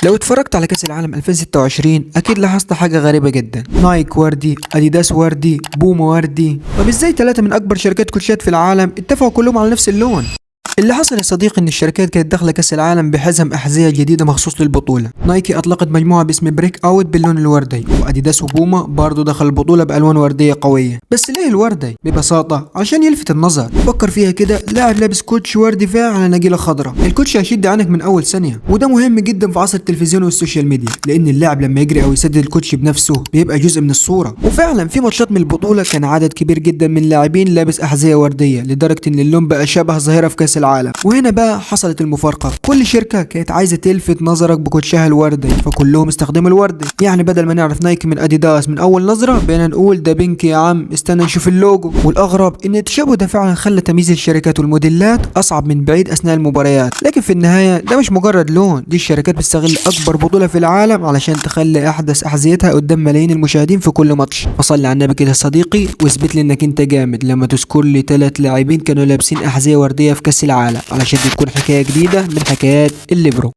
لو اتفرجت على كأس العالم 2026 أكيد لاحظت حاجة غريبة جدا. نايك وردي، أديداس وردي، بوما وردي. طب ازاي ثلاثة من أكبر شركات كوتشيات في العالم اتفقوا كلهم على نفس اللون؟ اللي حصل يا صديقي ان الشركات كانت داخله كاس العالم بحزم احذيه جديده مخصوص للبطوله. نايكي اطلقت مجموعه باسم بريك اوت باللون الوردي، واديداس وبوما برضه دخل البطوله بالوان ورديه قويه. بس ليه الوردي؟ ببساطه عشان يلفت النظر. فكر فيها كده، لاعب لابس كوتش وردي فاقع على نجيله خضراء، الكوتش هيشد عينك من اول ثانيه. وده مهم جدا في عصر التلفزيون والسوشيال ميديا، لان اللاعب لما يجري او يسدد الكوتش بنفسه بيبقى جزء من الصوره. وفعلا في ماتشات من البطوله كان عدد كبير جدا من اللاعبين لابس احذيه ورديه، لدرجه ان اللون بقى شبه ظاهره في كاس العالم. وهنا بقى حصلت المفارقه، كل شركه كانت عايزه تلفت نظرك بكوتشها الوردي، فكلهم استخدموا الوردي. يعني بدل ما نعرف نايكي من اديداس من اول نظره بقينا نقول ده بينك يا عم، استنى نشوف اللوجو. والاغرب ان التشابه ده فعلا خلى تمييز الشركات والموديلات اصعب من بعيد اثناء المباريات. لكن في النهايه ده مش مجرد لون، دي الشركات بتستغل اكبر بطوله في العالم علشان تخلي احدث احذيتها قدام ملايين المشاهدين في كل ماتش. فصلي على النبي كده يا صديقي واثبت لي انك انت جامد لما تذكر لي 3 لاعبين كانوا لابسين احذيه ورديه في كاس العالم، علشان دي تكون حكايه جديده من حكايات الليبرو.